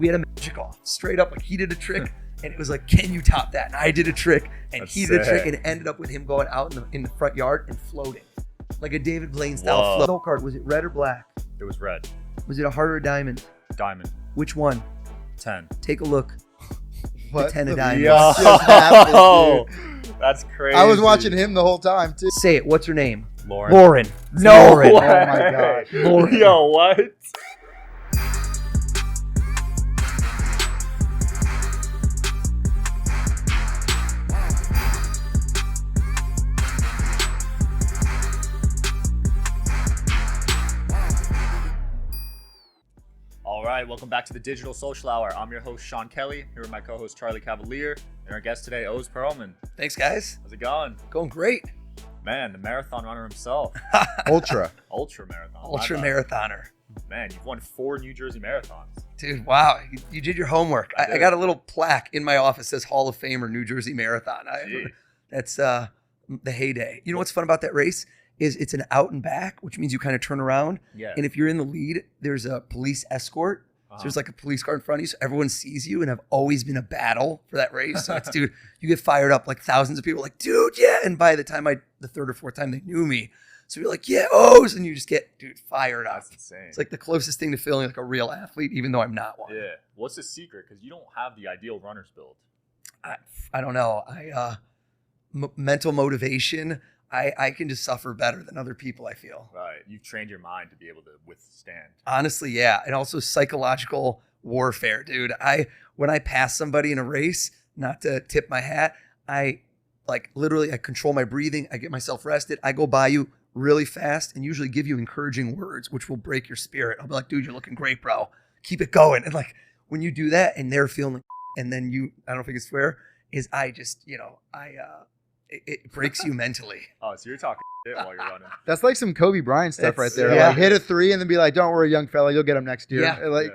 we had a magic off straight up. Like he did a trick and it was like, can you top that? And I did a trick and he did a trick and it ended up with him going out in the front yard and floating. Like a David Blaine style float. No card. Was it red or black? It was red. Was it a heart or a diamond? Diamond. Which one? 10. Take a look. What? The 10 of diamonds. Yo, that's crazy. I was watching him the whole time too. Say it. What's her name? Lauren. Lauren. No. Way. Oh my god. Lauren. Yo, what? All right, welcome back to the Digital Social Hour. I'm your host, Sean Kelly, here with my co-host, Charlie Cavalier, and our guest today, Oz Perlman. Thanks, guys. How's it going? Going great. Man, the marathon runner himself. Ultra Ultramarathon. Ultramarathoner. Man, you've won 4 New Jersey marathons. Dude, wow. You did your homework. I I got a little plaque in my office that says Hall of Famer New Jersey Marathon. That's the heyday. You know what's fun about that race? Is it's an out and back, which means you kind of turn around. Yeah. And if you're in the lead, there's a police escort. So there's like a police car in front of you, so everyone sees you, and I've always been a battle for that race. So it's, dude, you get fired up, like thousands of people are like, dude, yeah. And by the time the third or fourth time they knew me, so you're like, yeah, Oz, and you just get, dude, fired up. That's insane. It's like the closest thing to feeling like a real athlete, even though I'm not one. Yeah. What's the secret? Because you don't have the ideal runner's build. I don't know. Mental motivation. I can just suffer better than other people, I feel. Right. You've trained your mind to be able to withstand. Honestly, yeah. And also psychological warfare, dude. When I pass somebody in a race, not to tip my hat, I control my breathing. I get myself rested. I go by you really fast and usually give you encouraging words, which will break your spirit. I'll be like, dude, you're looking great, bro. Keep it going. And like when you do that and they're feeling like, and then I don't know if I can swear, it breaks you mentally. Oh, so you're talking shit while you're running. That's like some Kobe Bryant stuff right there. Yeah. Like hit a 3 and then be like, don't worry, young fella, you'll get him next year. Yeah. Like,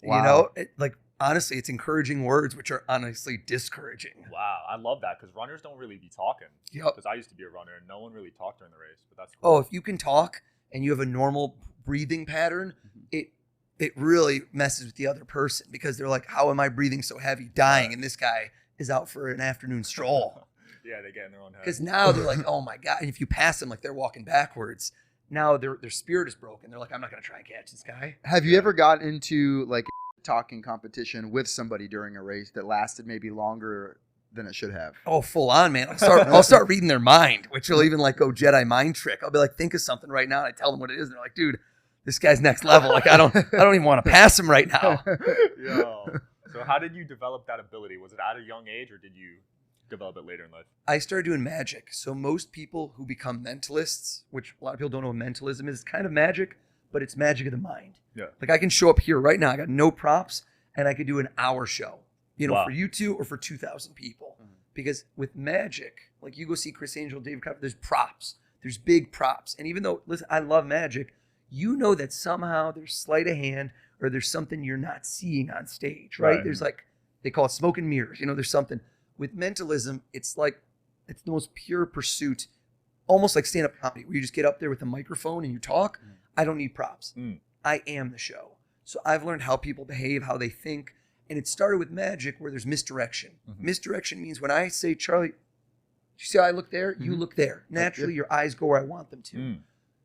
Yeah. wow. Honestly, it's encouraging words, which are honestly discouraging. Wow. I love that because runners don't really be talking. Yep. Because I used to be a runner and no one really talked during the race. But that's cool. Oh, if you can talk and you have a normal breathing pattern, it really messes with the other person because they're like, how am I breathing so heavy, dying, and this guy is out for an afternoon stroll? Yeah, they get in their own head. Because now they're like, oh my God. And if you pass them like they're walking backwards, now their spirit is broken. They're like, I'm not going to try and catch this guy. Have you ever gotten into like a talking competition with somebody during a race that lasted maybe longer than it should have? Oh, full on, man. I'll start reading their mind, which will even like go Jedi mind trick. I'll be like, think of something right now. And I tell them what it is. And they're like, dude, this guy's next level. Like, I don't even want to pass him right now. Yo. So how did you develop that ability? Was it at a young age or did you develop it later in life? I started doing magic. So most people who become mentalists, which a lot of people don't know what mentalism is, it's kind of magic, but it's magic of the mind. Yeah. Like I can show up here right now. I got no props and I could do an hour show, Wow. for you two or for 2,000 people. Mm-hmm. Because with magic, like you go see Chris Angel, David Copper, there's props. There's big props. And even though, listen, I love magic, you know that somehow there's sleight of hand or there's something you're not seeing on stage, right? There's like, they call it smoke and mirrors. There's something. With mentalism, it's the most pure pursuit, almost like stand-up comedy, where you just get up there with a microphone and you talk. I don't need props. I am the show. So I've learned how people behave, how they think. And it started with magic where there's misdirection. Mm-hmm. Misdirection means when I say, Charlie, you see how I look there? Mm-hmm. You look there. Naturally, your eyes go where I want them to.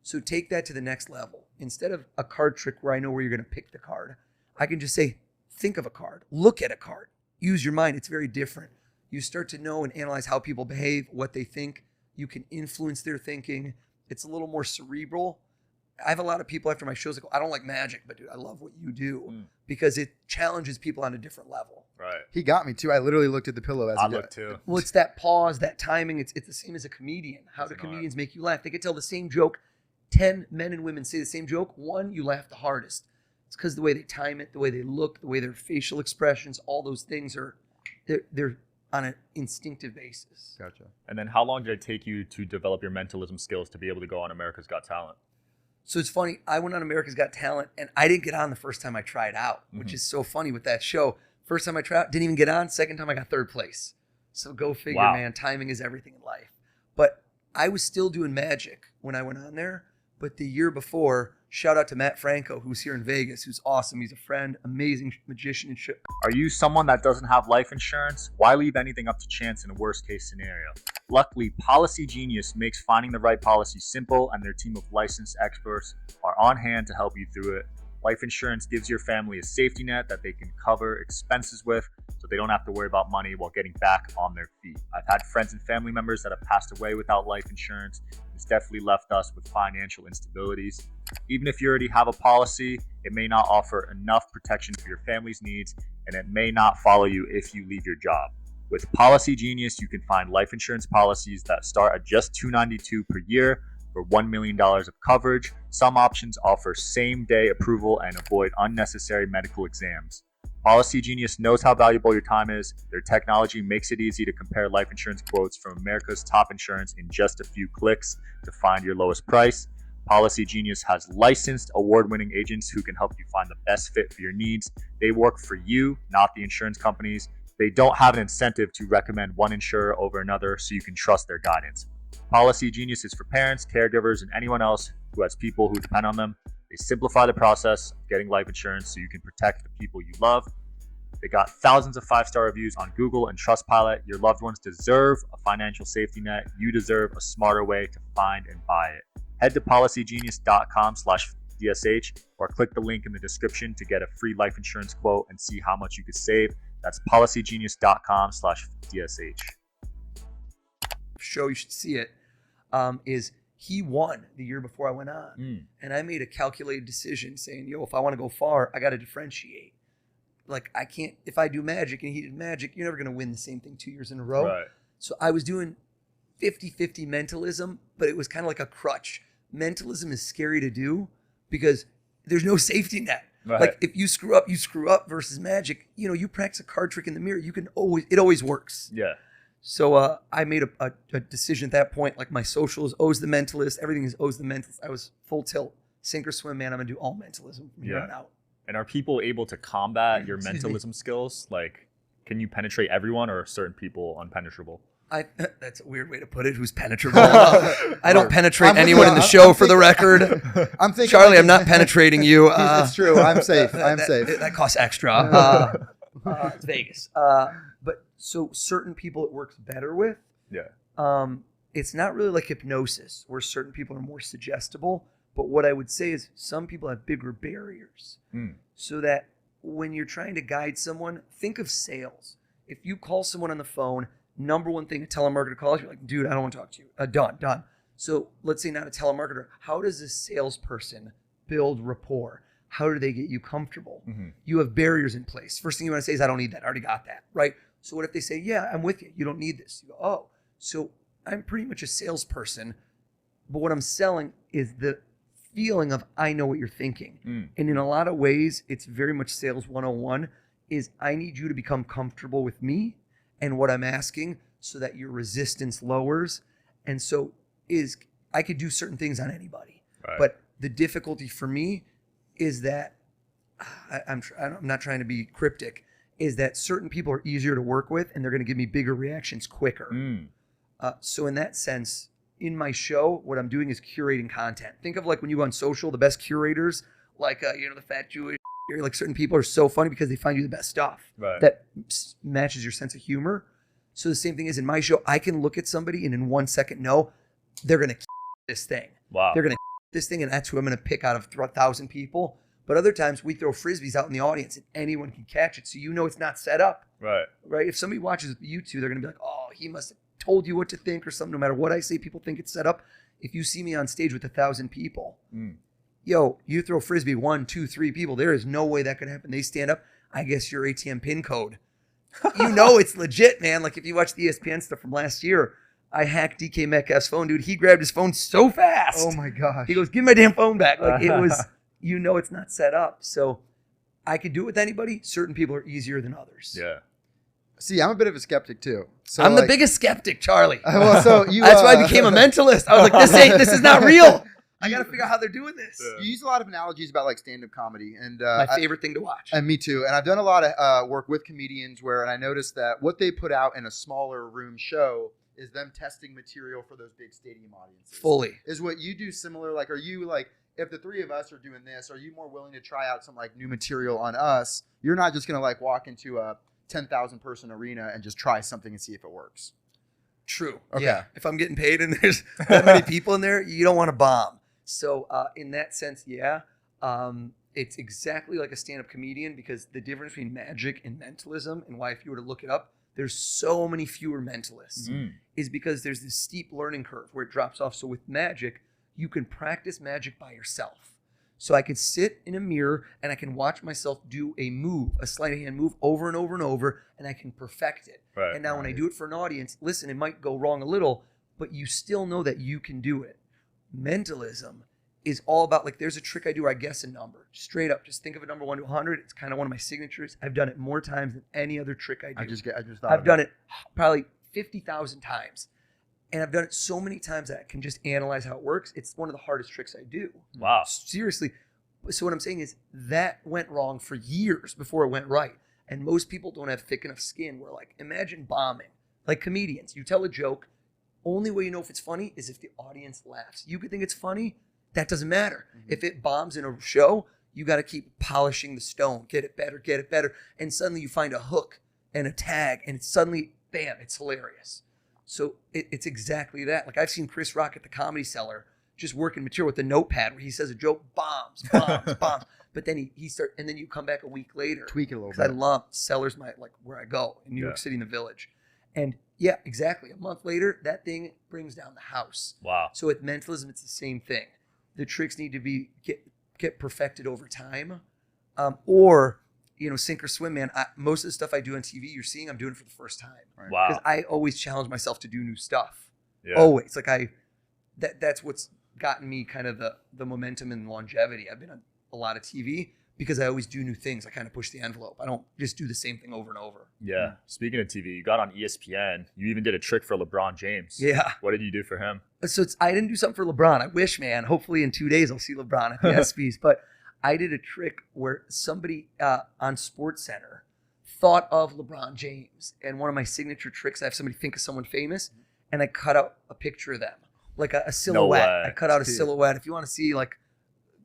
So take that to the next level. Instead of a card trick where I know where you're going to pick the card, I can just say, think of a card. Look at a card. Use your mind. It's very different. You start to know and analyze how people behave, what they think. You can influence their thinking. It's a little more cerebral. I have a lot of people after my shows that go, I don't like magic, but dude, I love what you do because it challenges people on a different level. Right. He got me too. I literally looked at the pillow as I looked too. Well, it's that pause, that timing. It's the same as a comedian. How do comedians make you laugh? They can tell the same joke. 10 men and women say the same joke. One, you laugh the hardest. It's because the way they time it, the way they look, the way their facial expressions, all those things they're on an instinctive basis. Gotcha. And then how long did it take you to develop your mentalism skills to be able to go on America's Got Talent? So it's funny. I went on America's Got Talent and I didn't get on the first time I tried out, which is so funny with that show. First time I tried out, didn't even get on. Second time I got third place. So go figure, man. Timing is everything in life. But I was still doing magic when I went on there, But the year before, shout out to Matt Franco, who's here in Vegas, who's awesome. He's a friend, amazing magician and shit. Are you someone that doesn't have life insurance? Why leave anything up to chance in a worst case scenario? Luckily, Policy Genius makes finding the right policy simple, and their team of licensed experts are on hand to help you through it. Life insurance gives your family a safety net that they can cover expenses with, so they don't have to worry about money while getting back on their feet. I've had friends and family members that have passed away without life insurance. It's definitely left us with financial instabilities. Even if you already have a policy, it may not offer enough protection for your family's needs, and it may not follow you if you leave your job. With Policy Genius, you can find life insurance policies that start at just $292 per year for $1 million of coverage. Some options offer same-day approval and avoid unnecessary medical exams. Policy Genius knows how valuable your time is. Their technology makes it easy to compare life insurance quotes from America's top insurance in just a few clicks to find your lowest price. Policy Genius has licensed, award-winning agents who can help you find the best fit for your needs. They work for you, not the insurance companies. They don't have an incentive to recommend one insurer over another, so you can trust their guidance. Policy Genius is for parents, caregivers, and anyone else who has people who depend on them. They simplify the process of getting life insurance so you can protect the people you love. They got thousands of 5-star reviews on Google and Trustpilot. Your loved ones deserve a financial safety net. You deserve a smarter way to find and buy it. Head to policygenius.com/DSH or click the link in the description to get a free life insurance quote and see how much you could save. That's policygenius.com/DSH. Show, you should see it, is he won the year before I went on. And I made a calculated decision saying, yo, if I want to go far, I got to differentiate. Like, I can't, if I do magic and he did magic, you're never going to win the same thing 2 years in a row. Right. So I was doing 50-50 mentalism, but it was kind of like a crutch. Mentalism is scary to do because there's no safety net. Right. Like, if you screw up, versus magic. You know, you practice a card trick in the mirror, it always works. Yeah. So I made a decision at that point, like my socials owes the mentalist, everything is owes the mentalist. I was full tilt, sink or swim, man. I'm going to do all mentalism from here on out. And are people able to combat your mentalism skills? Like, can you penetrate everyone, or are certain people unpenetrable? That's a weird way to put it. Who's penetrable? I don't penetrate anyone in the show, for the record. I'm thinking, Charlie, I'm not penetrating you. It's true. I'm safe. I'm safe. That costs extra. It's Vegas. But so certain people it works better with. Yeah. It's not really like hypnosis where certain people are more suggestible. But what I would say is some people have bigger barriers. So that when you're trying to guide someone, think of sales. If you call someone on the phone, number one thing a telemarketer calls, you're like, dude, I don't want to talk to you. Done. So let's say not a telemarketer. How does a salesperson build rapport? How do they get you comfortable? You have barriers in place. First thing you want to say is, I don't need that. I already got that, right? So what if they say, yeah, I'm with you. You don't need this. You go, oh, so I'm pretty much a salesperson, but what I'm selling is the feeling of, I know what you're thinking. And in a lot of ways, it's very much sales 101 is I need you to become comfortable with me and what I'm asking so that your resistance lowers. And so I could do certain things on anybody. Right. But the difficulty for me is that, I'm not trying to be cryptic, is that certain people are easier to work with and they're going to give me bigger reactions quicker. So in that sense, in my show, what I'm doing is curating content. Think of like when you go on social, the best curators, like, the fat Jewish, like certain people are so funny because they find you the best stuff that matches your sense of humor. So the same thing is in my show, I can look at somebody and in 1 second know they're going to this thing. Wow. They're going to this thing, and that's who I'm going to pick out of 1,000 people. But other times we throw frisbees out in the audience and anyone can catch it. So you know it's not set up. Right. If somebody watches YouTube, they're going to be like, oh, he must have told you what to think or something. No matter what I say, people think it's set up. If you see me on stage with 1,000 people, yo, you throw frisbee 1, 2, 3 people, there is no way that could happen. They stand up, I guess your ATM pin code. You know it's legit, man. Like if you watch the ESPN stuff from last year, I hacked DK Metcalf's phone, dude. He grabbed his phone so fast. Oh my gosh. He goes, give me my damn phone back. Like it was, it's not set up. So I could do it with anybody. Certain people are easier than others. Yeah. See, I'm a bit of a skeptic too. So I'm the biggest skeptic, Charlie. Well, so that's why I became a mentalist. I was like, this is not real. I got to figure out how they're doing this. You use a lot of analogies about like stand-up comedy. And my favorite thing to watch. And me too. And I've done a lot of work with comedians and I noticed that what they put out in a smaller room show is them testing material for those big stadium audiences. Fully. Is what you do similar? Like, are you like, if the three of us are doing this, are you more willing to try out some like new material on us? You're not just gonna like walk into a 10,000 person arena and just try something and see if it works. True. Okay. Yeah. If I'm getting paid and there's that many people in there, you don't want to bomb. So in that sense, yeah. It's exactly like a stand-up comedian, because the difference between magic and mentalism, and why if you were to look it up, there's so many fewer mentalists, is because there's this steep learning curve where it drops off. So with magic, you can practice magic by yourself. So I could sit in a mirror and I can watch myself do a move, a sleight of hand move over and over and over, and I can perfect it. Right, and now when I do it for an audience, listen, it might go wrong a little, but you still know that you can do it. Mentalism is all about, like, there's a trick I do where I guess a number. Straight up, just think of a number 1 to 100. It's kind of one of my signatures. I've done it more times than any other trick I do. I just thought I've done it probably 50,000 times. And I've done it so many times that I can just analyze how it works. It's one of the hardest tricks I do. Wow. Seriously. So what I'm saying is that went wrong for years before it went right. And most people don't have thick enough skin where, like, imagine bombing. Like comedians, you tell a joke. Only way you know if it's funny is if the audience laughs. You could think it's funny. That doesn't matter. If it bombs in a show, you got to keep polishing the stone. Get it better. And suddenly you find a hook and a tag, and it's suddenly, bam, it's hilarious. So it's exactly that. Like, I've seen Chris Rock at the Comedy Cellar just working material with the notepad where he says a joke, bombs. But then he starts, and then you come back a week later. Tweak it a little bit. I love Cellar's like where I go in New York City in the Village. And yeah, exactly. A month later, that thing brings down the house. Wow. So with mentalism, it's the same thing. The tricks need to be get perfected over time, or sink or swim, man. Most of the stuff I do on TV, you're seeing, I'm doing for the first time. Right. Wow. Because I always challenge myself to do new stuff. Yeah. Always. Like that's what's gotten me kind of the momentum and longevity. I've been on a lot of TV because I always do new things. I kind of push the envelope. I don't just do the same thing over and over. Yeah. Speaking of TV, you got on ESPN. You even did a trick for LeBron James. Yeah. What did you do for him? So I didn't do something for LeBron. I wish, man. Hopefully in 2 days I'll see LeBron at the ESPYs. But I did a trick where somebody on SportsCenter thought of LeBron James. And one of my signature tricks, I have somebody think of someone famous, and I cut out a picture of them. Like a silhouette. No way. I cut out a silhouette. If you want to see, like,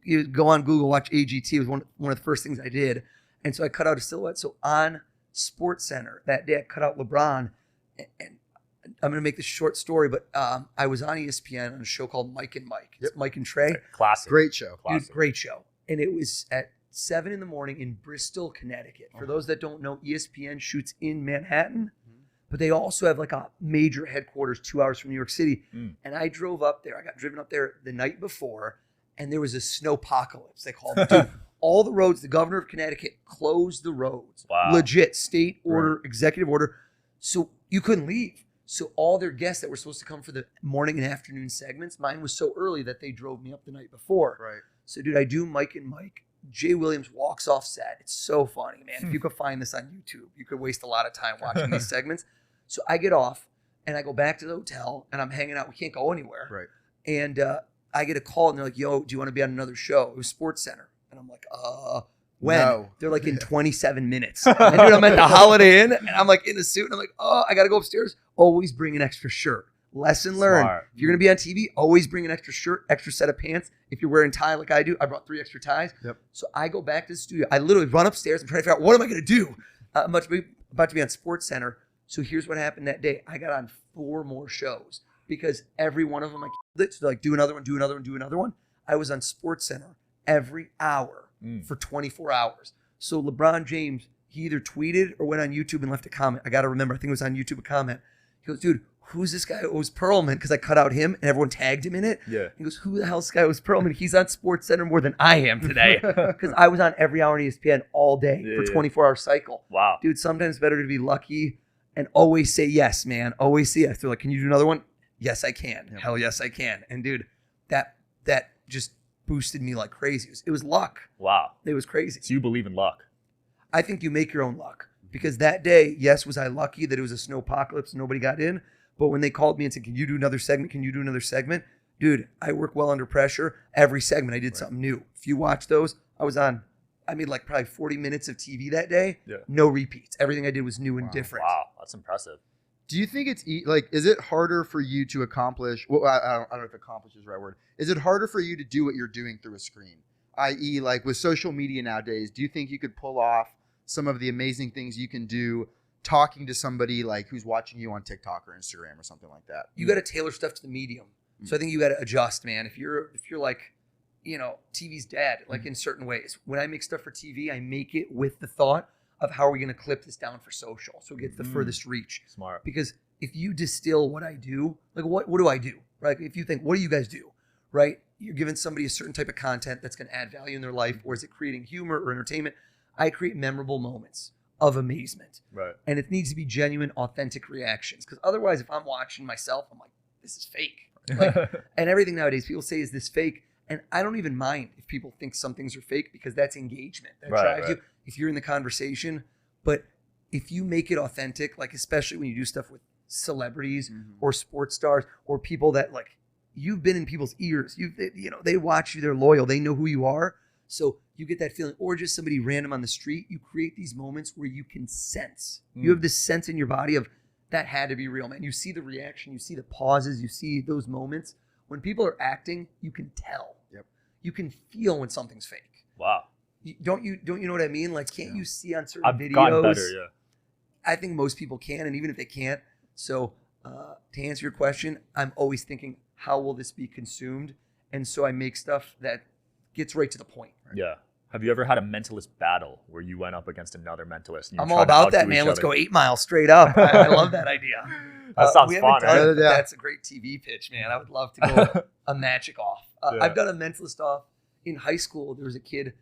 you go on Google, watch AGT. It was one of the first things I did. And so I cut out a silhouette. So on SportsCenter that day, I cut out LeBron. And I'm going to make this short story, but I was on ESPN on a show called Mike and Mike. It's Mike and Trey. Classic. Great show. Dude, great show. And it was at 7 a.m. in Bristol, Connecticut. For those that don't know, ESPN shoots in Manhattan, but they also have like a major headquarters 2 hours from New York City. And I drove up there. I got driven up there the night before, and there was a snowpocalypse, they called it. Dude, all the roads, the governor of Connecticut closed the roads. Wow. Legit state order, executive order. So you couldn't leave. So all their guests that were supposed to come for the morning and afternoon segments, mine was so early that they drove me up the night before. Right. So, dude, I do Mike and Mike. Jay Williams walks off set. It's so funny, man. If you could find this on YouTube, you could waste a lot of time watching these segments. So I get off, and I go back to the hotel, and I'm hanging out. We can't go anywhere. Right. And I get a call, and they're like, yo, do you want to be on another show? It was SportsCenter. And I'm like, when? No. They're like, in 27 minutes. And dude, I'm at the Holiday Inn, and I'm like in a suit, and I'm like, I got to go upstairs. Always bring an extra shirt. Lesson learned. Smart. If you're going to be on TV, always bring an extra shirt, extra set of pants. If you're wearing tie like I do, I brought 3 extra ties. Yep. So I go back to the studio. I literally run upstairs. I'm trying to figure out, what am I going to do? I'm about to be on SportsCenter. So here's what happened that day. I got on 4 more shows because every one of them I killed it. So like, do another one. I was on SportsCenter every hour for 24 hours. So LeBron James, he either tweeted or went on YouTube and left a comment. I got to remember. I think it was on YouTube, a comment. He goes, dude, who's this guy? It was Perlman, because I cut out him and everyone tagged him in it. Yeah. He goes, who the hell's this guy? It was Perlman. He's on SportsCenter more than I am today, because I was on every hour on ESPN all day for 24-hour cycle. Wow. Dude, sometimes it's better to be lucky and always say yes, man. Always say yes. They're like, can you do another one? Yes, I can. Yep. Hell yes, I can. And dude, that just boosted me like crazy. It was luck. Wow. It was crazy. So you believe in luck? I think you make your own luck, because that day, yes, was I lucky that it was a snowpocalypse and nobody got in. But when they called me and said, can you do another segment? Dude, I work well under pressure. Every segment, I did something new. If you watch those, I made like probably 40 minutes of TV that day. Yeah. No repeats. Everything I did was new and different. Wow. That's impressive. Do you think it's like, is it harder for you to accomplish? Well, I don't know if accomplish is the right word. Is it harder for you to do what you're doing through a screen? I.e., like with social media nowadays, do you think you could pull off some of the amazing things you can do talking to somebody like who's watching you on TikTok or Instagram or something like that? You got to tailor stuff to the medium. So I think you got to adjust, man. If you're like, TV's dead, like in certain ways. When I make stuff for TV, I make it with the thought of how are we going to clip this down for social so it gets the furthest reach. Smart. Because if you distill what I do, like what do I do? Right? If you think, what do you guys do? Right? You're giving somebody a certain type of content that's going to add value in their life, or is it creating humor or entertainment? I create memorable moments of amazement. Right. And it needs to be genuine, authentic reactions. Because otherwise, if I'm watching myself, I'm like, this is fake. Like, and everything nowadays, people say, is this fake? And I don't even mind if people think some things are fake because that's engagement. That drives you if you're in the conversation. But if you make it authentic, like especially when you do stuff with celebrities or sports stars or people that like you've been in people's ears, they watch you, they're loyal, they know who you are. So you get that feeling, or just somebody random on the street, you create these moments where you can sense. You have this sense in your body of that had to be real, man. You see the reaction, you see the pauses, you see those moments. When people are acting, you can tell. Yep. You can feel when something's fake. Wow. Don't you know what I mean? Like, can't you see on certain I've videos? gotten better, yeah. I think most people can, and even if they can't. So to answer your question, I'm always thinking, how will this be consumed? And so I make stuff that gets right to the point. Right? Yeah. Have you ever had a mentalist battle where you went up against another mentalist? And I'm all about that, man. Let's go 8 miles straight up. I love that idea. That sounds fun, right? It, that's a great TV pitch, man. I would love to go a magic off. I've done a mentalist off in high school. There was a kid,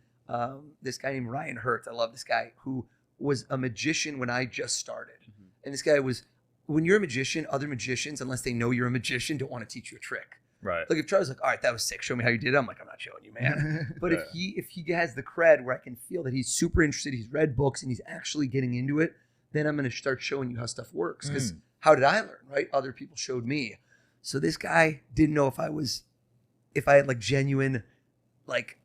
this guy named Ryan Hertz. I love this guy, who was a magician when I just started. And this guy was, when you're a magician, other magicians, unless they know you're a magician, don't want to teach you a trick. Right. Like if Charlie's like, all right, that was sick. Show me how you did it. I'm like, I'm not showing you, man. But if he has the cred where I can feel that he's super interested, he's read books and he's actually getting into it, then I'm going to start showing you how stuff works. Because how did I learn, right? Other people showed me. So this guy didn't know if I had like genuine, like,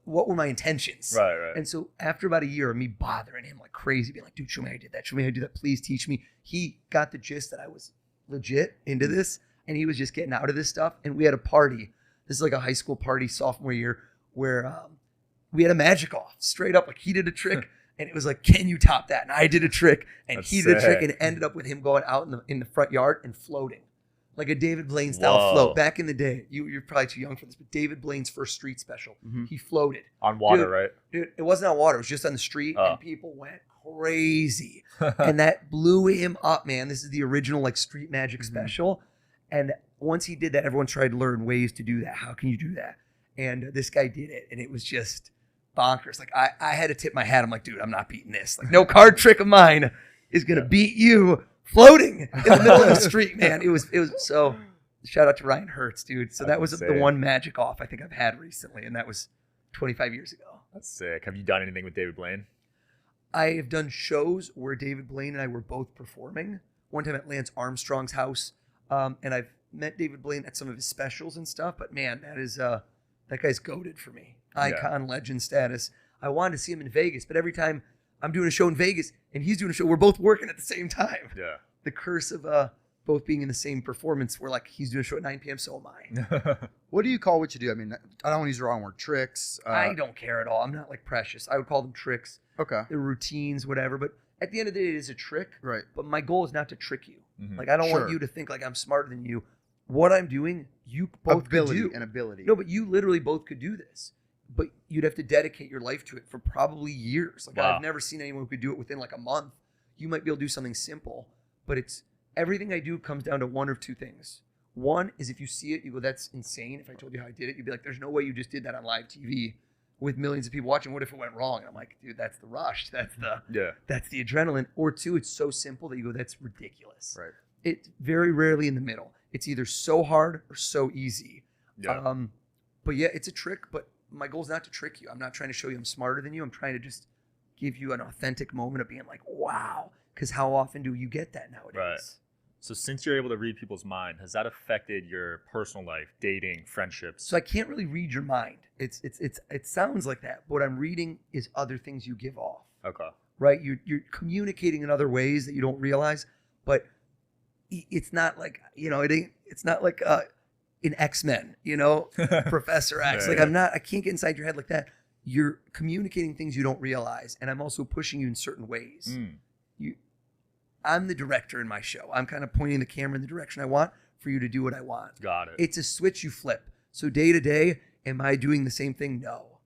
what were my intentions? Right. And so after about a year of me bothering him like crazy, being like, dude, show me how you did that. Show me how you did that. Please teach me. He got the gist that I was legit into this. And he was just getting out of this stuff. And we had a party. This is like a high school party sophomore year where we had a magic off. Straight up, like he did a trick. And it was like, can you top that? And I did a trick. And That's he did a trick. sick. And it ended up with him going out in the front yard and floating. Like a David Blaine style float. Back in the day. You're probably too young for this. But David Blaine's first street special. He floated. On water, Dude, right? Dude, it wasn't on water. It was just on the street. And people went crazy. And that blew him up, man. This is the original like street magic special. And once he did that, everyone tried to learn ways to do that. How can you do that? And this guy did it. And it was just bonkers. Like I had to tip my hat. I'm like, dude, I'm not beating this. Like no card trick of mine is going to beat you floating in the middle of the street, man. It was so shout out to Ryan Hertz, dude. So that was the one magic off I think I've had recently. And that was 25 years ago. That's sick. Have you done anything with David Blaine? I have done shows where David Blaine and I were both performing. One time at Lance Armstrong's house. And I've met David Blaine at some of his specials and stuff, but man, that guy's goated for me. Icon, legend status. I wanted to see him in Vegas, but every time I'm doing a show in Vegas and he's doing a show, we're both working at the same time. Yeah. The curse of both being in the same performance. We're like, he's doing a show at 9 p.m., so am I. What do you call what you do? I mean, I don't want to use the wrong word. Tricks. I don't care at all. I'm not like Precious. I would call them tricks. Okay. They're routines, whatever. But at the end of the day, it is a trick. Right. But my goal is not to trick you. Like, I don't want you to think like I'm smarter than you. What I'm doing, you both could do. Ability. No, but you literally both could do this. But you'd have to dedicate your life to it for probably years. Like I've never seen anyone who could do it within like a month. You might be able to do something simple, but it's everything I do comes down to one of two things. One is if you see it, you go, that's insane. If I told you how I did it, you'd be like, there's no way you just did that on live TV with millions of people watching. What if it went wrong? And I'm like, dude, that's the rush. That's the adrenaline. Or two, it's so simple that you go, that's ridiculous. Right. It's very rarely in the middle. It's either so hard or so easy. Yeah. But yeah, it's a trick, but my goal is not to trick you. I'm not trying to show you I'm smarter than you. I'm trying to just give you an authentic moment of being like, wow. Because how often do you get that nowadays? Right. So since you're able to read people's mind, has that affected your personal life, dating, friendships? So I can't really read your mind. It sounds like that. But what I'm reading is other things you give off. Okay. Right? You're communicating in other ways that you don't realize. But it's not like, it's not like in X-Men, Professor X. Yeah, Like I can't get inside your head like that. You're communicating things you don't realize, and I'm also pushing you in certain ways. I'm the director in my show. I'm kind of pointing the camera in the direction I want for you to do what I want. Got it. It's a switch you flip. So day to day, am I doing the same thing? No.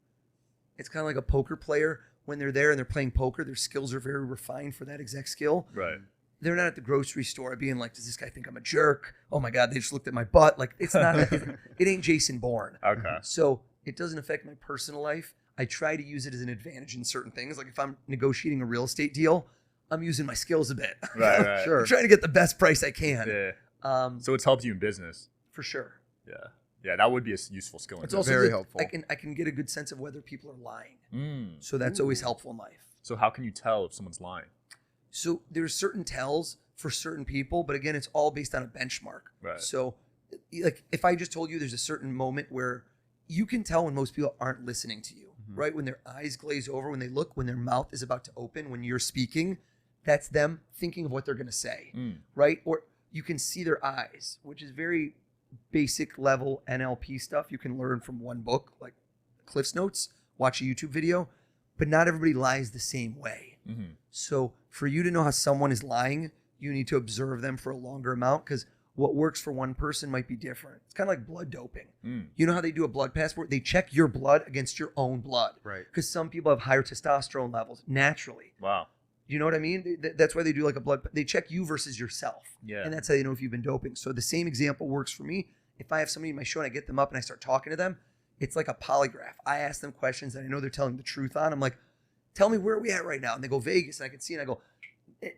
It's kind of like a poker player. When they're there and they're playing poker, their skills are very refined for that exact skill. Right. They're not at the grocery store being like, does this guy think I'm a jerk? Oh my God, they just looked at my butt. Like, it's not, it ain't Jason Bourne. Okay. So it doesn't affect my personal life. I try to use it as an advantage in certain things. Like if I'm negotiating a real estate deal, I'm using my skills a bit. Right. Sure. I'm trying to get the best price I can. Yeah. So it's helped you in business. For sure. Yeah, that would be a useful skill. It's also very good. helpful. I can get a good sense of whether people are lying. So that's always helpful in life. So how can you tell if someone's lying? So there's certain tells for certain people, but again, it's all based on a benchmark. Right. So like if I just told you there's a certain moment where you can tell when most people aren't listening to you, right? When their eyes glaze over, when they look, when their mouth is about to open, when you're speaking, that's them thinking of what they're going to say, right? Or you can see their eyes, which is very basic level NLP stuff you can learn from one book, like Cliff's Notes, watch a YouTube video, but not everybody lies the same way. So for you to know how someone is lying, you need to observe them for a longer amount because what works for one person might be different. It's kind of like blood doping. You know how they do a blood passport? They check your blood against your own blood. Right. Because some people have higher testosterone levels naturally. Wow. You know what I mean? That's why they do like a blood. They check you versus yourself. Yeah. And that's how they know if you've been doping. So the same example works for me. If I have somebody in my show and I get them up and I start talking to them, it's like a polygraph. I ask them questions that I know they're telling the truth on. I'm like, tell me where are we at right now? And they go Vegas, and I can see, and I go,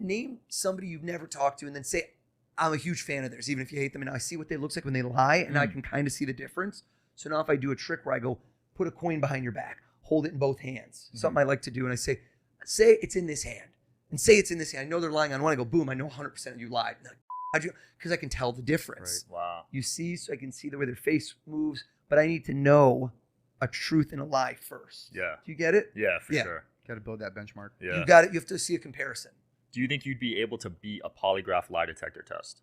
name somebody you've never talked to, and then say, I'm a huge fan of theirs, even if you hate them. And I see what they look like when they lie, and I can kind of see the difference. So now if I do a trick where I go, put a coin behind your back, hold it in both hands, something I like to do, and I say it's in this hand, and say it's in this hand. I know they're lying on one. I go, boom, I know 100% of you lied. Like, how'd you? Because I can tell the difference. Right. Wow. You see, so I can see the way their face moves, but I need to know a truth and a lie first. Yeah. Do you get it? Yeah, for sure. Got to build that benchmark. Yeah. You got it. You have to see a comparison. Do you think you'd be able to beat a polygraph lie detector test?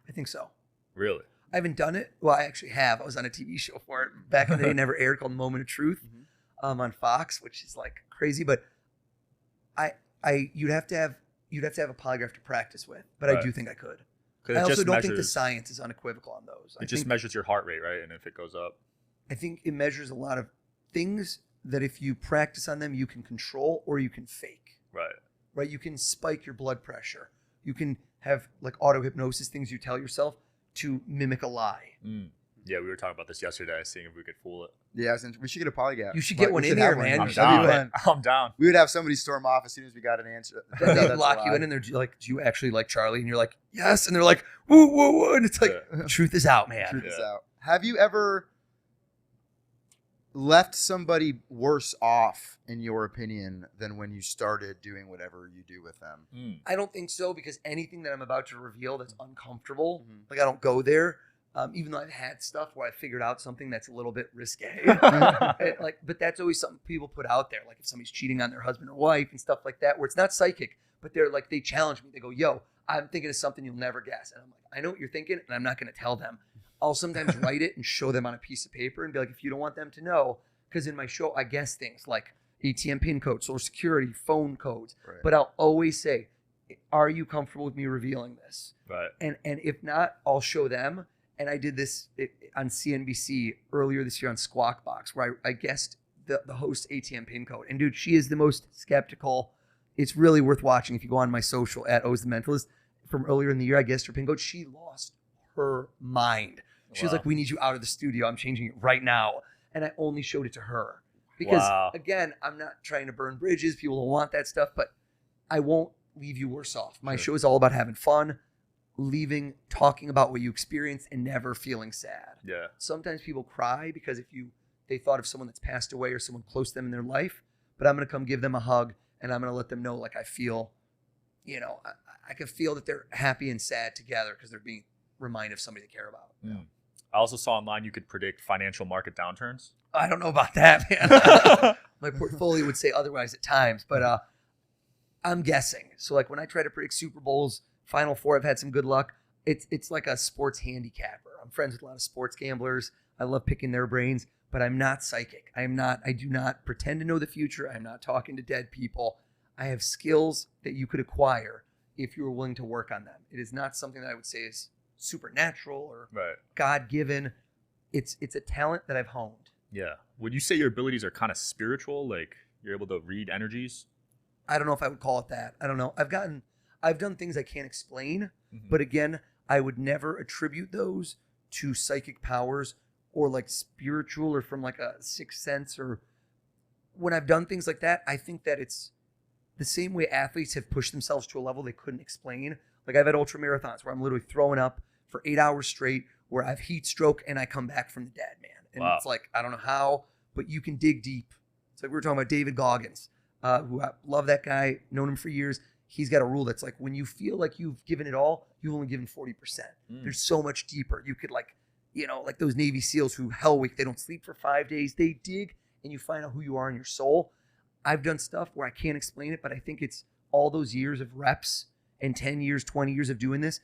I think so. Really? I haven't done it. Well, I actually have. I was on a TV show for it back in the day. Never aired, called Moment of Truth, on Fox, which is like crazy. But you'd have to have a polygraph to practice with. But I do think I could. I also don't think the science is unequivocal on those. It just measures your heart rate, right? And if it goes up. I think it measures a lot of things that if you practice on them, you can control or you can fake. Right? You can spike your blood pressure. You can have like auto hypnosis, things you tell yourself to mimic a lie. Yeah, we were talking about this yesterday, seeing if we could fool it. Yeah, we should get a polygraph. You should get one in here, man. I'm down. I'm down. We would have somebody storm off as soon as we got an answer. Then they lock you in and they're like, do you actually like Charlie? And you're like, yes. And they're like, woo, woo, woo. And it's like, the truth is out, man. Truth is out. Have you ever left somebody worse off, in your opinion, than when you started doing whatever you do with them? I don't think so, because anything that I'm about to reveal that's uncomfortable, like I don't go there. Even though I've had stuff where I figured out something that's a little bit risque, but that's always something people put out there. Like if somebody's cheating on their husband or wife and stuff like that, where it's not psychic, but they're like, they challenge me. They go, yo, I'm thinking of something you'll never guess. And I'm like, I know what you're thinking, and I'm not going to tell them. I'll sometimes write it and show them on a piece of paper and be like, if you don't want them to know, because in my show, I guess things like ATM PIN codes, Social Security, phone codes, but I'll always say, are you comfortable with me revealing this? Right. And if not, I'll show them. And I did this on CNBC earlier this year on Squawk Box, where I guessed the host's ATM PIN code. And dude, she is the most skeptical. It's really worth watching. If you go on my social at O's the Mentalist, from earlier in the year, I guessed her PIN code. She lost her mind. She was like, we need you out of the studio. I'm changing it right now. And I only showed it to her. Because, again, I'm not trying to burn bridges. People don't want that stuff. But I won't leave you worse off. My show is all about having fun, leaving, talking about what you experienced, and never feeling sad. Yeah. Sometimes people cry because they thought of someone that's passed away or someone close to them in their life. But I'm going to come give them a hug, and I'm going to let them know, like, I feel, I can feel that they're happy and sad together because they're being reminded of somebody they care about. I also saw online you could predict financial market downturns. I don't know about that, man. My portfolio would say otherwise at times, but I'm guessing. So like when I try to predict Super Bowls, Final Four, I've had some good luck. it's like a sports handicapper. I'm friends with a lot of sports gamblers. I love picking their brains, but I'm not psychic. I do not pretend to know the future. I'm not talking to dead people. I have skills that you could acquire if you were willing to work on them. It is not something that I would say is supernatural or God-given. It's a talent that I've honed. Yeah. Would you say your abilities are kind of spiritual? Like you're able to read energies? I don't know if I would call it that. I don't know. I've done things I can't explain, but again, I would never attribute those to psychic powers or like spiritual or from like a sixth sense. Or when I've done things like that, I think that it's the same way athletes have pushed themselves to a level they couldn't explain. Like I've had ultra marathons where I'm literally throwing up for 8 hours straight, where I've heat stroke and I come back from the dead, man. And it's like, I don't know how, but you can dig deep. It's like we were talking about David Goggins, who I love that guy, known him for years. He's got a rule that's like, when you feel like you've given it all, you've only given 40%. There's so much deeper. You could like those Navy SEALs who hell week, they don't sleep for 5 days. They dig and you find out who you are in your soul. I've done stuff where I can't explain it, but I think it's all those years of reps and 10 years, 20 years of doing this.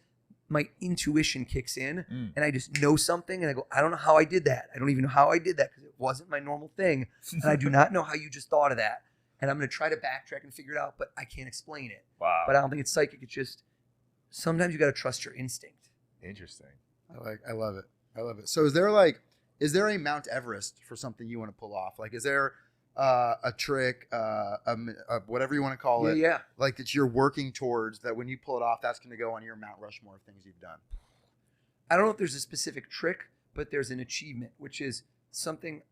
My intuition kicks in and I just know something and I go, I don't know how I did that. I don't even know how I did that because it wasn't my normal thing. And I do not know how you just thought of that. And I'm going to try to backtrack and figure it out, but I can't explain it. Wow. But I don't think it's psychic. It's just sometimes you got to trust your instinct. Interesting. I love it. I love it. So is there a Mount Everest for something you want to pull off? Like, is there a trick, whatever you want to call it? Yeah. Like that you're working towards that when you pull it off, that's going to go on your Mount Rushmore of things you've done. I don't know if there's a specific trick, but there's an achievement, which is something.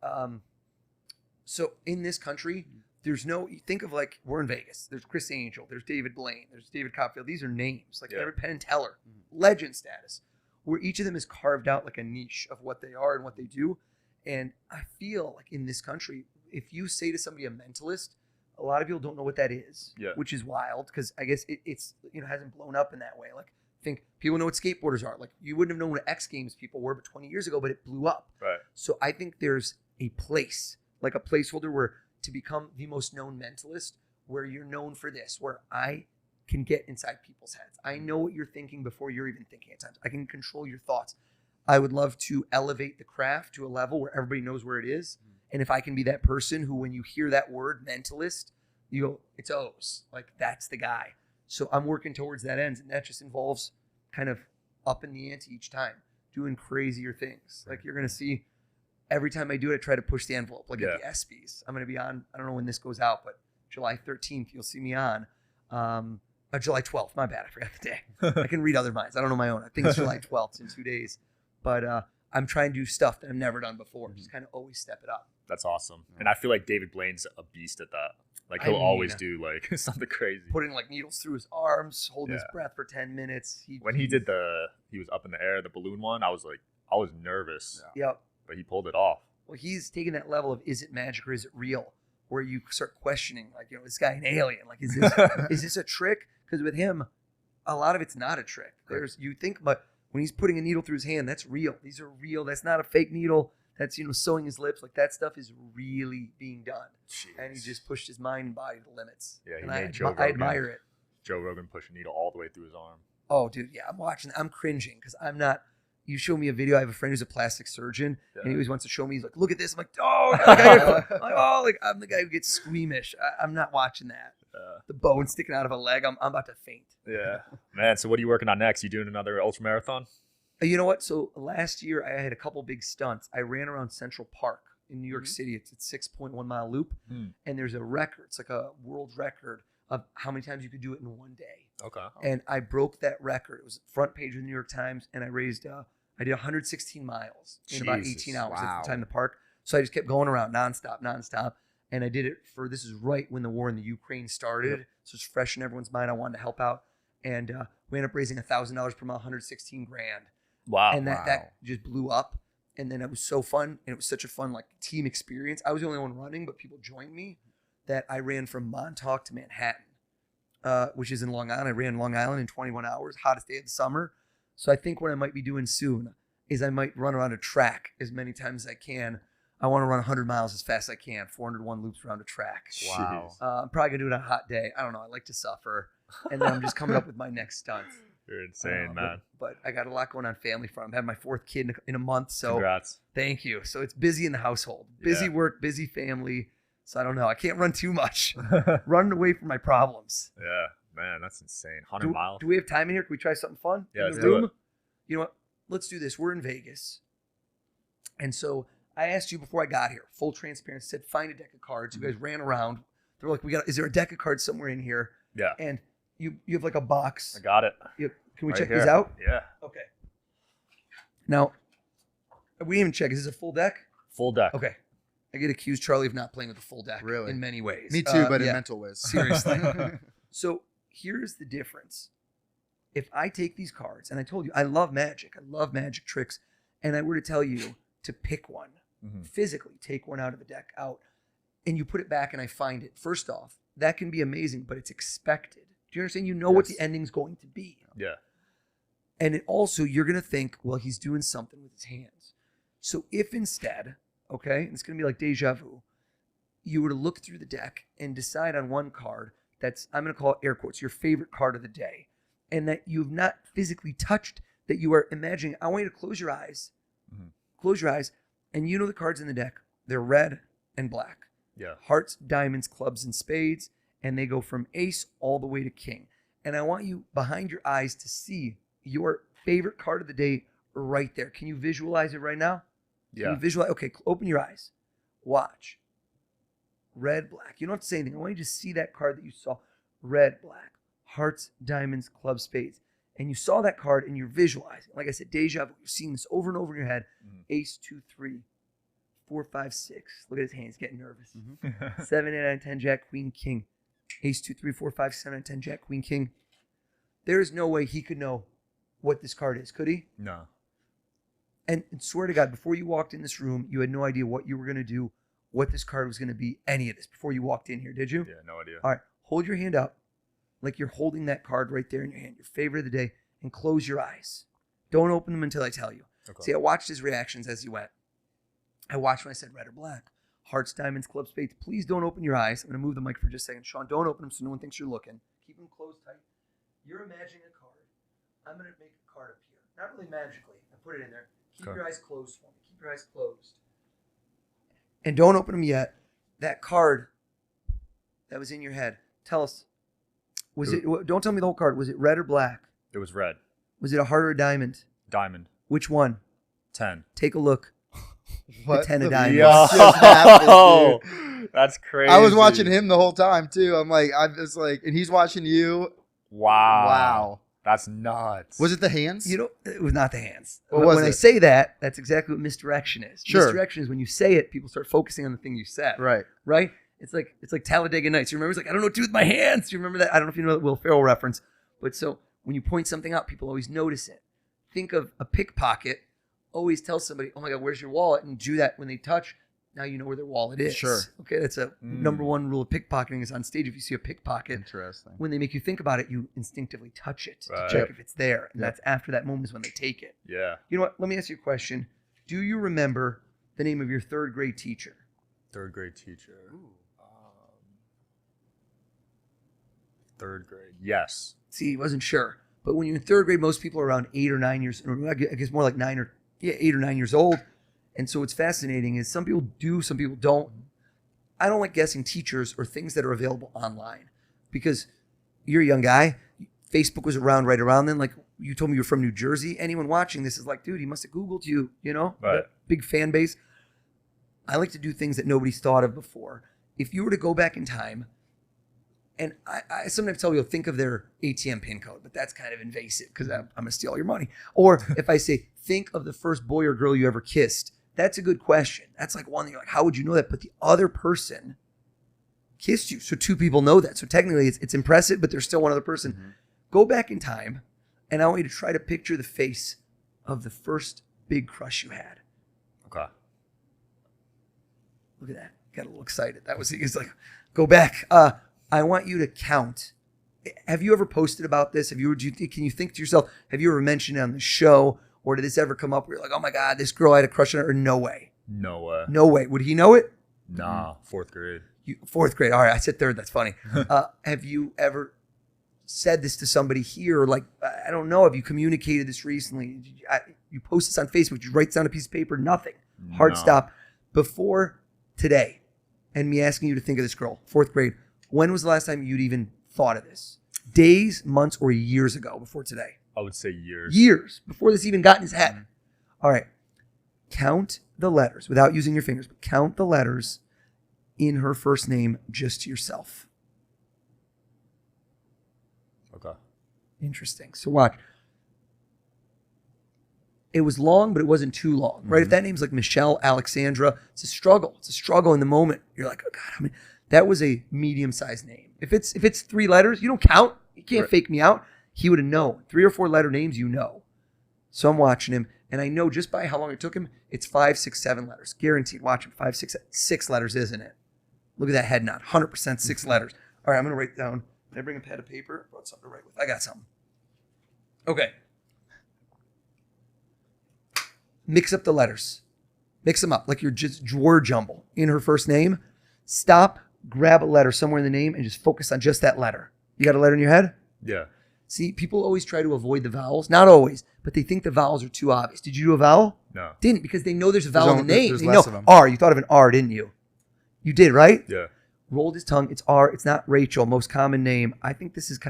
So in this country, there's no, you think of like, we're in Vegas. There's Chris Angel. There's David Blaine. There's David Copperfield. These are names like every Penn and Teller, legend status, where each of them is carved out like a niche of what they are and what they do. And I feel like in this country, if you say to somebody a mentalist, a lot of people don't know what that is, which is wild because I guess it's hasn't blown up in that way. Like, think people know what skateboarders are. Like, you wouldn't have known what X Games people were but 20 years ago, but it blew up. Right. So I think there's a place, like a placeholder where to become the most known mentalist, where you're known for this, where I can get inside people's heads. I know what you're thinking before you're even thinking at times. I can control your thoughts. I would love to elevate the craft to a level where everybody knows where it is. And if I can be that person who, when you hear that word mentalist, you go, it's O's. Like, that's the guy. So I'm working towards that end. And that just involves kind of upping the ante each time, doing crazier things. Like, you're going to see every time I do it, I try to push the envelope. Like at the ESPYs, I'm going to be on, I don't know when this goes out, but July 13th, you'll see me on. July 12th, my bad. I forgot the day. I can read other minds. I don't know my own. I think it's July 12th in 2 days. But I'm trying to do stuff that I've never done before. Just kind of always step it up. That's awesome. And I feel like David Blaine's a beast at that. Like, he'll always do like something crazy. Putting like needles through his arms, holding his breath for 10 minutes. When he did he was up in the air, the balloon one, I was nervous. Yep. But he pulled it off. Well, he's taking that level of, is it magic or is it real? Where you start questioning, like, this guy an alien? Like, is this is this a trick? Because with him, a lot of it's not a trick. You think, but when he's putting a needle through his hand, that's real. These are real. That's not a fake needle. That's, sewing his lips. Like, that stuff is really being done. Jeez. And he just pushed his mind and body to the limits. Yeah, he and made Joe Rogan. I admire it. Joe Rogan pushed a needle all the way through his arm. Oh, dude, yeah. I'm watching. I'm cringing because I'm not. You show me a video. I have a friend who's a plastic surgeon, and he always wants to show me. He's like, "Look at this." I'm like, "Oh, I'm the guy who gets squeamish. I'm not watching that. The bone sticking out of a leg. I'm about to faint." Yeah, man. So what are you working on next? You doing another ultra marathon? You know what? So last year I had a couple big stunts. I ran around Central Park in New York City. It's a 6.1 mile loop, and there's a record. It's like a world record of how many times you could do it in one day. Okay. And I broke that record. It was front page of the New York Times, and I raised. I did 116 miles in about 18 hours at the time in the park. So I just kept going around nonstop. And I did it this is right when the war in the Ukraine started. So it's fresh in everyone's mind. I wanted to help out. And we ended up raising $1,000 per mile, 116 grand. Wow. And that just blew up. And then it was so fun. And it was such a fun team experience. I was the only one running, but people joined me. That I ran from Montauk to Manhattan, which is in Long Island. I ran Long Island in 21 hours, hottest day of the summer. So I think what I might be doing soon is I might run around a track as many times as I can. I want to run 100 miles as fast as I can, 401 loops around a track. Wow. I'm probably going to do it on a hot day. I don't know. I like to suffer. And then I'm just coming up with my next stunt. You're insane, man. But I got a lot going on family front. I'm having my 4th kid in a month. So Congrats. Thank you. So it's busy in the household. Busy work, busy family. So I don't know. I can't run too much. Running away from my problems. Yeah, man, that's insane. 100 miles. Do we have time in here? Can we try something fun? Yeah, in the let's do room? it. You know what? Let's do this. We're in Vegas. And so I asked you before I got here, full transparency, said find a deck of cards. You guys ran around. They were like, is there a deck of cards somewhere in here? Yeah. And you have like a box. I got it. Can we Right check here. these out? Yeah. Okay. Now, we didn't even check. Is this a full deck? Full deck. Okay. I get accused, Charlie, of not playing with a full deck Really? in many ways. Me too, but in yeah. mental ways. Seriously. So here's the difference. If I take these cards, and I told you, I love magic tricks, and I were to tell you to pick one, physically take one out of the deck out, and you put it back and I find it, first off, that can be amazing, but it's expected. Do you understand? You know what the ending's going to be. Yeah. And it also, you're going to think, well, he's doing something with his hands. So if instead, okay, and it's going to be like deja vu, you were to look through the deck and decide on one card that's, I'm going to call it air quotes, your favorite card of the day, and that you have not physically touched, that you are imagining. I want you to close your eyes. Close your eyes, and you know the cards in the deck. They're red and black. Yeah. Hearts, diamonds, clubs, and spades, and they go from ace all the way to king. And I want you behind your eyes to see your favorite card of the day right there. Can you visualize it right now? Yeah. Can you visualize? Okay, open your eyes. Watch. Red, black. You don't have to say anything. I want you to see that card that you saw. Red, black. Hearts, diamonds, clubs, spades. And you saw that card and you're visualizing. Like I said, deja vu. You're seeing this over and over in your head. Ace, 2, 3, 4, 5, 6. Look at his hands getting nervous. 7, 8, 9, 10, jack, queen, king. Ace, 2, 3, 4, 5, 7, 9, 10, jack, queen, king. There is no way he could know what this card is, could he? No. And swear to God, before you walked in this room, you had no idea what you were going to do, what this card was going to be, any of this, before you walked in here, did you? Yeah, no idea. All right, hold your hand up like you're holding that card right there in your hand, your favorite of the day, and close your eyes. Don't open them until I tell you. Okay. See, I watched his reactions as he went. I watched when I said red or black. Hearts, diamonds, clubs, spades. Please don't open your eyes. I'm going to move the mic for just a second. Sean, don't open them so no one thinks you're looking. Keep them closed tight. You're imagining a card. I'm going to make a card appear. Not really magically. I put it in there. Keep your eyes closed for me. Keep your eyes closed. And don't open them yet. That card that was in your head. Tell us. Don't tell me the whole card. Was it red or black? It was red. Was it a heart or a diamond? Diamond. Which one? 10. Take a look. What The 10 of the diamonds. just happened, dude? That's crazy. I was watching him the whole time too. I'm just like, and he's watching you. Wow. That's nuts. Was it the hands? You know, it was not the hands. What was when I it? say that, that's exactly what misdirection is. Sure. Misdirection is when you say it, people start focusing on the thing you said. Right. Right? It's like Talladega Nights. You remember? It's like, I don't know what to do with my hands. You remember that? I don't know if you know that Will Ferrell reference. But so when you point something out, people always notice it. Think of a pickpocket. Always tell somebody, oh my God, where's your wallet? And do that when they touch. Now you know where their wallet is. Sure. Okay, that's a number one rule of pickpocketing is on stage. If you see a pickpocket, Interesting. when they make you think about it, you instinctively touch it Right. to check if it's there. And Yep. that's after that moment is when they take it. Yeah. You know what? Let me ask you a question. Do you remember the name of your third grade teacher? Third grade teacher. Third grade. Yes. See, he wasn't sure. But when you're in third grade, most people are around 8 or 9 years, or I guess more like 8 or 9 years old. And so what's fascinating is some people do, some people don't. I don't like guessing teachers or things that are available online because you're a young guy. Facebook was around right around then. Like you told me you're from New Jersey. Anyone watching this is like, dude, he must have Googled you, you know? Right. That big fan base. I like to do things that nobody's thought of before. If you were to go back in time, and I sometimes tell people, think of their ATM PIN code, but that's kind of invasive because I'm going to steal all your money. Or if I say, think of the first boy or girl you ever kissed, that's a good question. That's like one that you're like, how would you know that? But the other person kissed you. So 2 people know that. So technically it's impressive, but there's still one other person. Mm-hmm. Go back in time, and I want you to try to picture the face of the first big crush you had. Okay. Look at that. Got a little excited. He's like, go back. I want you to count. Have you ever posted about this? Can you think to yourself, have you ever mentioned it on the show? Or did this ever come up where you're like, oh my God, this girl I had a crush on her? Or no way. No way. No way. Would he know it? Nah. 4th grade. 4th grade. All right. I said 3rd. That's funny. Have you ever said this to somebody here? Or like, I don't know. Have you communicated this recently? You post this on Facebook. Did you write this on a piece of paper? Nothing. Hard No. stop. Before today, and me asking you to think of this girl, 4th grade, when was the last time you'd even thought of this? Days, months, or years ago before today? I would say years. Years before this even got in his head. All right. Count the letters without using your fingers, but count the letters in her first name just to yourself. Okay. Interesting. So watch. It was long, but it wasn't too long, right? If that name's like Michelle, Alexandra, it's a struggle. It's a struggle in the moment. You're like, oh God, I mean, that was a medium-sized name. If it's 3 letters, you don't count. You can't fake me out. He would have known. 3 or 4 letter names, you know. So I'm watching him, and I know just by how long it took him, it's 5, 6, 7 letters. Guaranteed. Watch him. 5, 6 letters, isn't it? Look at that head nod. 100% 6 letters. All right, I'm going to write down. Did I bring a pad of paper? I brought something to write with. I got something. Okay. Mix up the letters. Mix them up like you're just drawer jumble in her first name. Stop, grab a letter somewhere in the name, and just focus on just that letter. You got a letter in your head? Yeah. See, people always try to avoid the vowels. Not always, but they think the vowels are too obvious. Did you do a vowel? No. Didn't, because they know there's a vowel in the name. There's They less know. of them. R. You thought of an R, didn't you? You did, right? Yeah. Rolled his tongue. It's R. It's not Rachel. Most common name. I think this is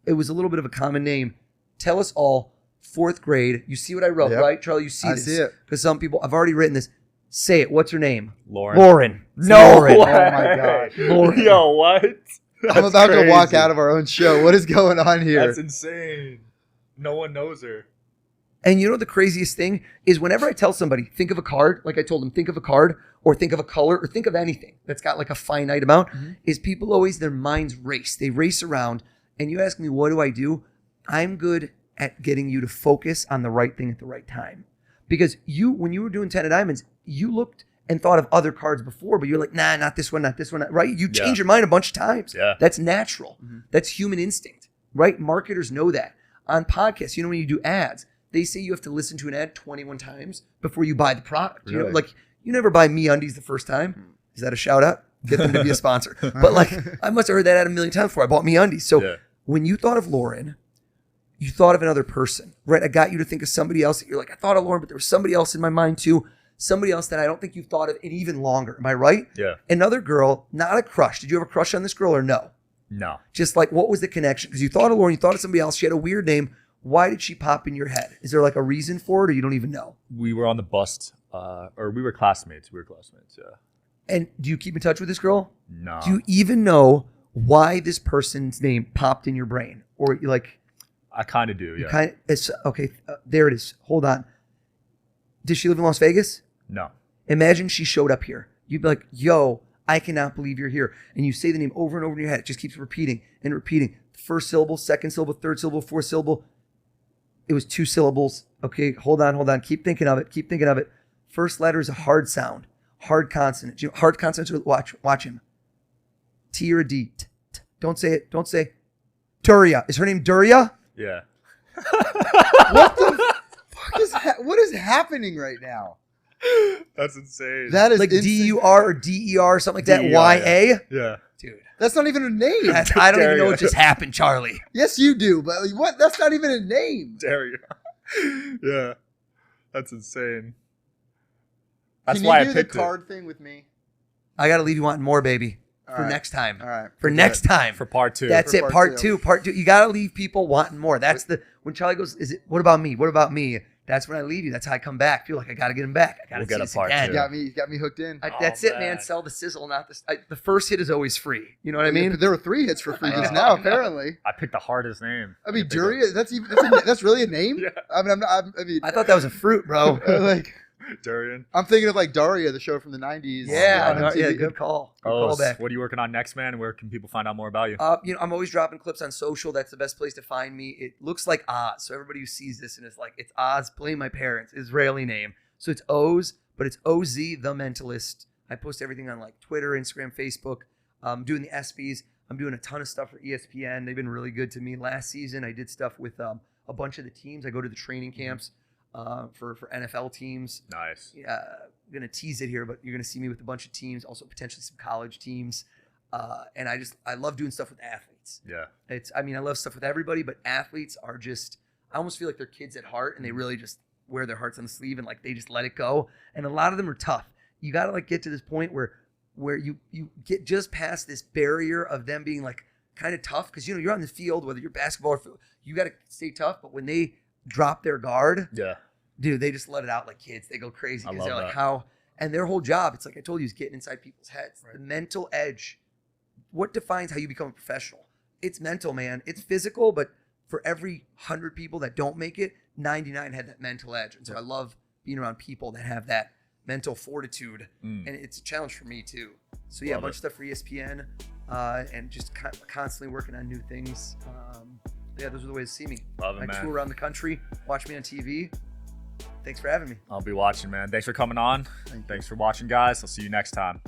it was a little bit of a common name. Tell us all, 4th grade. You see what I wrote, Yep. right? Charlie, you see I this. see it. Because some people, I've already written this. Say it. What's her name? Lauren. Lauren. No Lauren. way. Oh my gosh. Lauren. Yo, what? I'm about to walk out of our own show. What is going on here? That's insane. No one knows her. And you know the craziest thing is whenever I tell somebody, think of a card, like I told them, think of a card or think of a color or think of anything that's got like a finite amount, is people always, their minds race. They race around and you ask me, what do? I'm good at getting you to focus on the right thing at the right time. Because when you were doing 10 of diamonds, you looked and thought of other cards before, but you're like, nah, not this one, right? You change your mind a bunch of times. Yeah. That's natural. That's human instinct, right? Marketers know that. On podcasts, when you do ads, they say you have to listen to an ad 21 times before you buy the product. You know, Really? like you never buy MeUndies the first time. Is that a shout out? Get them to be a sponsor. But like, I must have heard that ad a million times before I bought MeUndies. So when you thought of Lauren, you thought of another person, right? I got you to think of somebody else. You're like, I thought of Lauren, but there was somebody else in my mind too. Somebody else that I don't think you've thought of in even longer. Am I right? Yeah. Another girl, not a crush. Did you have a crush on this girl or no? No. Just like, what was the connection? Because you thought of Lauren, you thought of somebody else. She had a weird name. Why did she pop in your head? Is there like a reason for it, or you don't even know? We were on the bus, or we were classmates. Yeah. And do you keep in touch with this girl? No. Do you even know why this person's name popped in your brain? Or you like, I kind of do, yeah. Okay, there it is. Hold on. Does she live in Las Vegas? No. Imagine she showed up here. You'd be like, yo, I cannot believe you're here. And you say the name over and over in your head. It just keeps repeating and repeating. First syllable, second syllable, third syllable, fourth syllable. It was 2 syllables. Okay, hold on. Keep thinking of it. First letter is a hard sound. Hard consonant. Hard consonants. Watch him. T or a D. Don't say it. Don't say Duria. Is her name Duria? Yeah. What the fuck what is happening right now? That's insane. That is Like insane. D-U-R or D-E-R, something like that. DER, Y-A? Yeah. Dude. That's not even a name. I don't even know what just happened, Charlie. Yes, you do, but what? That's not even a name. Dare you. Yeah. That's insane. That's Can why you do I the picked card thing with me? I got to leave you wanting more, baby. All For right. next time. All right. For next time. for part 2. That's For it. part Part two. You got to leave people wanting more. That's when Charlie goes, what about me? What about me? That's when I leave you. That's how I come back. Feel like I got to get him back. I got to We'll see get a this part again. two. You got me hooked in. That's Oh, it, man. man. Sell the sizzle, not this. The first hit is always free. You know what I mean? There were 3 hits for free I just know. now, apparently. I picked the hardest name. I mean, I think Duria. That's really a name. Yeah. I mean, I thought that was a fruit, bro. like Durian. I'm thinking of like Daria, the show from the '90s. Yeah, on MTV. good call. Good Oh, call back. what are you working on next, man? Where can people find out more about you? I'm always dropping clips on social. That's the best place to find me. It looks like Oz. So everybody who sees this and is like, it's Oz playing my parents, Israeli name. So it's Oz, but it's OZ, the Mentalist. I post everything on like Twitter, Instagram, Facebook. I'm doing the ESPYs. I'm doing a ton of stuff for ESPN. They've been really good to me. Last season, I did stuff with a bunch of the teams. I go to the training camps for NFL teams. Nice. I'm going to tease it here, but you're going to see me with a bunch of teams, also potentially some college teams. And I love doing stuff with athletes. Yeah. I love stuff with everybody, but athletes are just, I almost feel like they're kids at heart, and they really just wear their hearts on the sleeve, and like they just let it go. And a lot of them are tough. You got to like get to this point where you get just past this barrier of them being like kind of tough, because you know you're on the field, whether you're basketball or you got to stay tough. But when they drop their guard, dude, they just let it out like kids. They go crazy because they're like how, and their whole job, it's like I told you, is getting inside people's heads. Right. The mental edge. What defines how you become a professional? It's mental, man. It's physical, but for every 100 people that don't make it, 99 had that mental edge. And so I love being around people that have that mental fortitude. And it's a challenge for me too. So yeah, a bunch of stuff for ESPN and just constantly working on new things. Yeah, those are the ways to see me. Love it, I man. tour around the country, watch me on TV. Thanks for having me. I'll be watching, man. Thanks for coming on. Thanks for watching, guys. I'll see you next time.